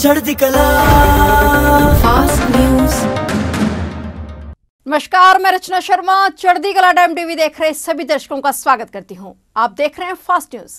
चढ़ती कला fast news. नमस्कार, मैं रचना शर्मा चढ़ती कला टाइम टीवी देख रहे सभी दर्शकों का स्वागत करती हूं। आप देख रहे हैं फास्ट न्यूज।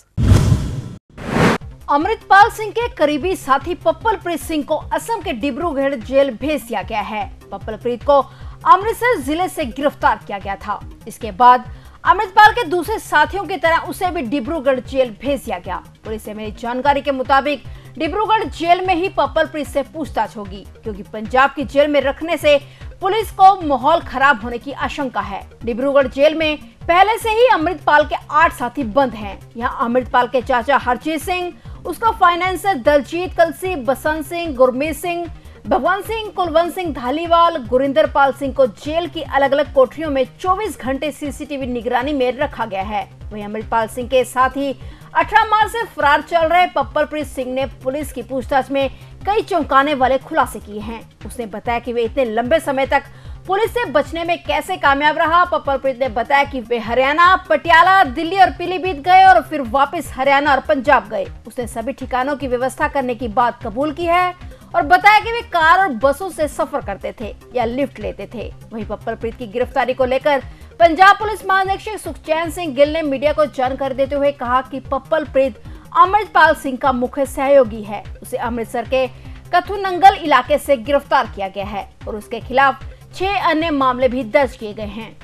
अमृतपाल सिंह के करीबी साथी पप्पलप्रीत सिंह को असम के डिब्रूगढ़ जेल भेज दिया गया है। पप्पलप्रीत को अमृतसर जिले से गिरफ्तार किया गया था। इसके बाद अमृतपाल के दूसरे साथियों की तरह उसे भी डिब्रूगढ़ जेल भेज दिया गया। पुलिस से मिली जानकारी के मुताबिक डिब्रूगढ़ जेल में ही पप्पलप्रीत से पूछताछ होगी, क्योंकि पंजाब की जेल में रखने से पुलिस को माहौल खराब होने की आशंका है। डिब्रूगढ़ जेल में पहले से ही अमृतपाल के 8 साथी बंद हैं। यहाँ अमृतपाल के चाचा हरजीत सिंह, उसका फाइनेंसर दलजीत कलसी, बसंत सिंह, गुरमीत सिंह, भगवंत सिंह, कुलवंत सिंह धालीवाल, गुरिंदर पाल सिंह को जेल की अलग अलग कोठरियों में 24 घंटे सीसीटीवी निगरानी में रखा गया है। वहीं अमृतपाल सिंह के साथ ही 18 मार्च से फरार चल रहे पप्पलप्रीत सिंह ने पुलिस की पूछताछ में कई चौंकाने वाले खुलासे किए हैं। उसने बताया कि वे इतने लंबे समय तक पुलिस से बचने में कैसे कामयाब रहा। पप्पलप्रीत ने बताया कि वे हरियाणा, पटियाला, दिल्ली और पीलीभीत गए और फिर वापस हरियाणा और पंजाब गए। उसने सभी ठिकानों की व्यवस्था करने की बात कबूल की है और बताया कि वे कार और बसों से सफर करते थे या लिफ्ट लेते थे। वहीं पप्पलप्रीत की गिरफ्तारी को लेकर पंजाब पुलिस महानिरीक्षक सुखचैन सिंह गिल ने मीडिया को जानकारी देते हुए कहा कि पप्पलप्रीत अमृतपाल सिंह का मुख्य सहयोगी है। उसे अमृतसर के कथुनंगल इलाके से गिरफ्तार किया गया है और उसके खिलाफ 6 अन्य मामले भी दर्ज किए गए हैं।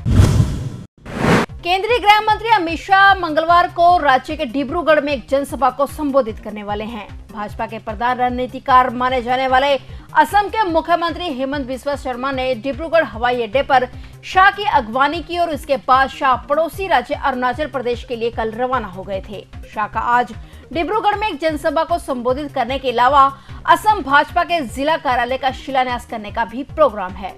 केंद्रीय गृह मंत्री अमित शाह मंगलवार को राज्य के डिब्रूगढ़ में एक जनसभा को संबोधित करने वाले हैं। भाजपा के प्रधान रणनीतिकार माने जाने वाले असम के मुख्यमंत्री हेमंत बिस्वा शर्मा ने डिब्रूगढ़ हवाई अड्डे पर शाह की अगवानी की और इसके बाद शाह पड़ोसी राज्य अरुणाचल प्रदेश के लिए कल रवाना हो गए थे। शाह का आज डिब्रूगढ़ में एक जनसभा को संबोधित करने के अलावा असम भाजपा के जिला कार्यालय का शिलान्यास करने का भी प्रोग्राम है।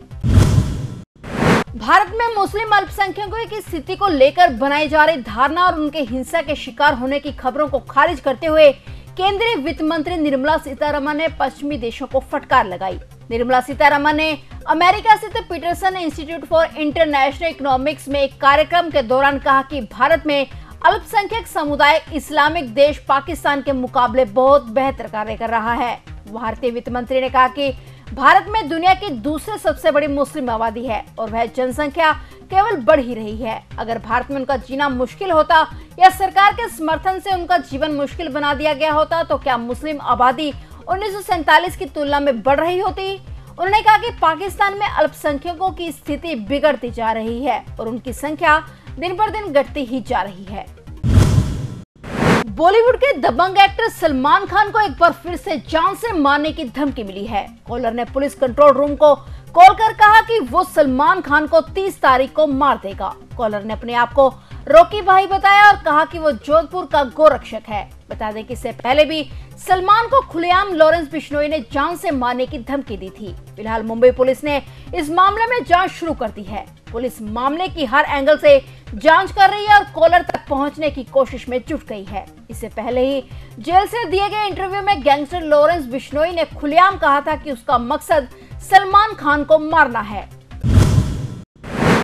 भारत में मुस्लिम अल्पसंख्यकों की स्थिति को लेकर बनाई जा रही धारणा और उनके हिंसा के शिकार होने की खबरों को खारिज करते हुए केंद्रीय वित्त मंत्री निर्मला सीतारमण ने पश्चिमी देशों को फटकार लगाई। निर्मला सीतारमण ने अमेरिका स्थित Peterson Institute for International Economics में एक कार्यक्रम के दौरान कहा कि भारत में अल्पसंख्यक समुदाय इस्लामिक देश पाकिस्तान के मुकाबले बहुत बेहतर कार्य कर रहा है। भारतीय वित्त मंत्री ने कहा कि भारत में दुनिया की दूसरी सबसे बड़ी मुस्लिम आबादी है और वह जनसंख्या केवल बढ़ ही रही है। अगर भारत में उनका जीना मुश्किल होता या सरकार के समर्थन से उनका जीवन मुश्किल बना दिया गया होता तो क्या मुस्लिम आबादी 1947 की तुलना में बढ़ रही होती? उन्होंने कहा कि पाकिस्तान में अल्पसंख्यकों की स्थिति बिगड़ती जा रही है और उनकी संख्या दिन पर दिन घटती ही जा रही है। बॉलीवुड के दबंग एक्टर सलमान खान को एक बार फिर से जान से मारने की धमकी मिली है। कॉलर ने पुलिस कंट्रोल रूम को कॉल कर कहा कि वो सलमान खान को 30 तारीख को मार देगा। कॉलर ने अपने आप को रॉकी भाई बताया और कहा कि वो जोधपुर का गोरक्षक है। बता दें कि इससे पहले भी सलमान को खुलेआम लॉरेंस बिश्नोई ने जान से मारने की धमकी दी थी। फिलहाल मुंबई पुलिस ने इस मामले में जांच शुरू कर दी है। पुलिस मामले की हर एंगल से जांच कर रही है और कॉलर तक पहुंचने की कोशिश में जुट गई है। इससे पहले ही जेल से दिए गए इंटरव्यू में गैंगस्टर लॉरेंस बिश्नोई ने खुलेआम कहा था कि उसका मकसद सलमान खान को मारना है।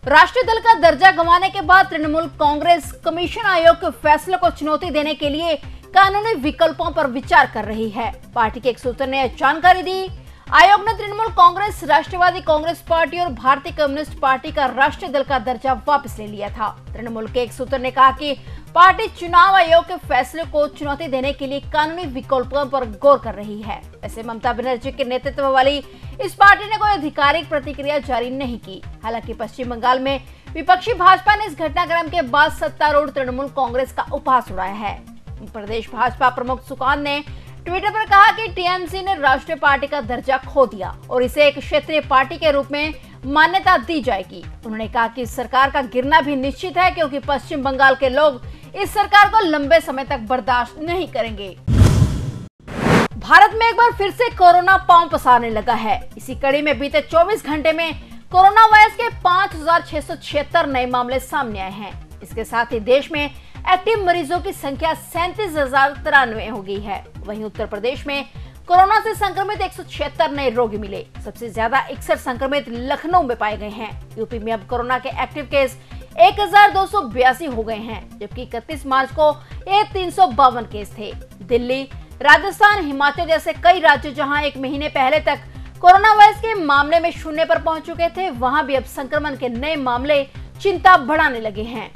राष्ट्रीय दल का दर्जा गंवाने के बाद तृणमूल कांग्रेस कमीशन आयोग के फैसले को चुनौती देने के लिए कानूनी विकल्पों पर विचार कर रही है। पार्टी के एक सूत्र ने जानकारी दी। आयोग ने तृणमूल कांग्रेस, राष्ट्रवादी कांग्रेस पार्टी और भारतीय कम्युनिस्ट पार्टी का राष्ट्रीय दल का दर्जा वापस ले लिया था। तृणमूल के एक सूत्र ने कहा कि पार्टी चुनाव आयोग के फैसले को चुनौती देने के लिए कानूनी विकल्पों पर गौर कर रही है। ऐसे ममता बनर्जी के नेतृत्व वाली इस पार्टी ने कोई आधिकारिक प्रतिक्रिया जारी नहीं की। हालांकि पश्चिम बंगाल में विपक्षी भाजपा ने इस घटनाक्रम के बाद सत्तारूढ़ तृणमूल कांग्रेस का उपहास उड़ाया है। प्रदेश भाजपा प्रमुख सुकांत ने ट्विटर पर कहा कि टीएमसी ने राष्ट्रीय पार्टी का दर्जा खो दिया और इसे एक क्षेत्रीय पार्टी के रूप में मान्यता दी जाएगी। उन्होंने कहा कि सरकार का गिरना भी निश्चित है, क्योंकि पश्चिम बंगाल के लोग इस सरकार को लंबे समय तक बर्दाश्त नहीं करेंगे। भारत में एक बार फिर से कोरोना पांव पसारने लगा है। इसी कड़ी में बीते 24 घंटे में कोरोना वायरस के 5,676 नए मामले सामने आए हैं। इसके साथ ही देश में एक्टिव मरीजों की संख्या 37,093 हो गई है। वहीं उत्तर प्रदेश में कोरोना से संक्रमित 176 नए रोगी मिले। सबसे ज्यादा 61 संक्रमित लखनऊ में पाए गए हैं। यूपी में अब कोरोना के एक्टिव केस 1282 हो गए हैं, जबकि 31 मार्च को ये 352 केस थे। दिल्ली, राजस्थान, हिमाचल जैसे कई राज्य जहां एक महीने पहले तक कोरोना वायरस के मामले में शून्य पर पहुंच चुके थे, वहां भी अब संक्रमण के नए मामले चिंता बढ़ाने लगे हैं।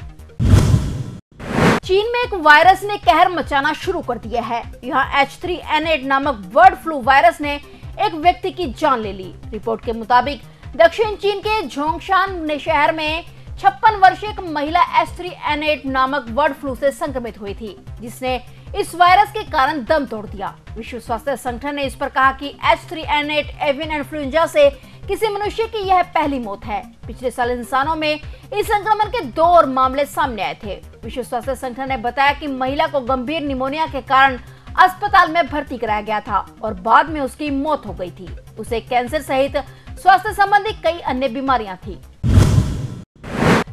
चीन में एक वायरस ने कहर मचाना शुरू कर दिया है। यहाँ H3N8 नामक बर्ड फ्लू वायरस ने एक व्यक्ति की जान ले ली। रिपोर्ट के मुताबिक दक्षिण चीन के झोंगशान शहर में 56 वर्षीय एक महिला H3N8 नामक बर्ड फ्लू से संक्रमित हुई थी, जिसने इस वायरस के कारण दम तोड़ दिया। विश्व स्वास्थ्य संगठन ने इस पर कहा कि H3N8 एवियन इन्फ्लुएंजा से किसी मनुष्य की यह पहली मौत है। पिछले साल इंसानों में इस संक्रमण के 2 और मामले सामने आए थे। विश्व स्वास्थ्य संगठन ने बताया कि महिला को गंभीर निमोनिया के कारण अस्पताल में भर्ती कराया गया था और बाद में उसकी मौत हो गई थी। उसे कैंसर सहित स्वास्थ्य संबंधी कई अन्य बीमारियां थी।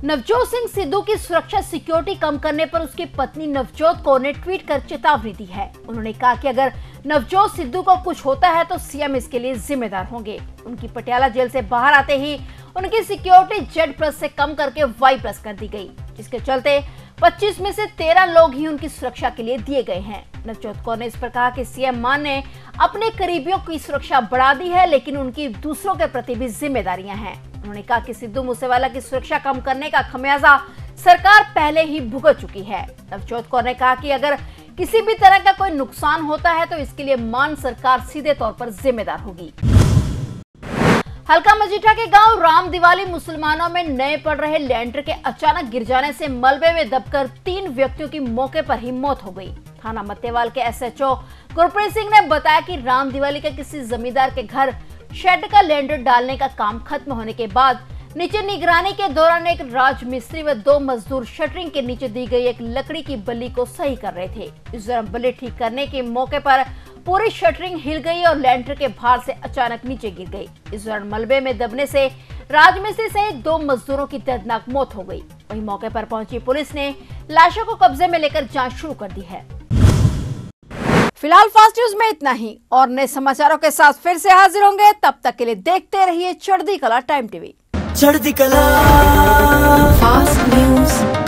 नवजोत सिंह सिद्धू की सुरक्षा सिक्योरिटी कम करने पर उसकी पत्नी नवजोत कौर ने ट्वीट कर चेतावनी दी है। उन्होंने कहा कि अगर नवजोत सिद्धू को कुछ होता है तो सीएम इसके लिए जिम्मेदार होंगे। उनकी पटियाला जेल से बाहर आते ही उनकी सिक्योरिटी Z+ से कम करके Y+ कर दी गई, जिसके चलते 25 में से 13 लोग ही उनकी सुरक्षा के लिए दिए गए हैं। नवजोत कौर ने इस पर कहा कि सीएम मान ने अपने करीबियों की सुरक्षा बढ़ा दी है, लेकिन उनकी दूसरों के प्रति भी जिम्मेदारियां हैं। उन्होंने कहा कि सिद्धू मूसेवाला की सुरक्षा कम करने का खमियाजा सरकार पहले ही भुगत चुकी है। नवजोत कौर ने कहा कि अगर किसी भी तरह का कोई नुकसान होता है तो इसके लिए मान सरकार सीधे तौर पर जिम्मेदार होगी। हल्का मजीठा के गांव राम दिवाली मुसलमानों में नए पड़ रहे लेंटर के अचानक गिर जाने से मलबे में दबकर 3 व्यक्तियों की मौके पर ही मौत हो गई। थाना मत्तेवाल के SHO गुरप्रीत सिंह ने बताया कि राम दिवाली के किसी जमींदार के घर शेड का लेंटर डालने का काम खत्म होने के बाद नीचे निगरानी के दौरान एक राजमिस्त्री व 2 मजदूर शटरिंग के नीचे दी गई एक लकड़ी की बल्ली को सही कर रहे थे। इस दौरान बल्ली ठीक करने के मौके पर पूरी शटरिंग हिल गई और लेंटर के भार से अचानक नीचे गिर गई। इस दौरान मलबे में दबने से राजमिस्त्री सहित 2 मजदूरों की दर्दनाक मौत हो गई। वहीं मौके पर पहुंची पुलिस ने लाशों को कब्जे में लेकर जांच शुरू कर दी है। फिलहाल फास्ट न्यूज में इतना ही और नए समाचारों के साथ फिर से हाजिर होंगे। तब तक के लिए देखते रहिए चढ़ती कला टाइम टीवी। चढ़ती कला फास्ट न्यूज।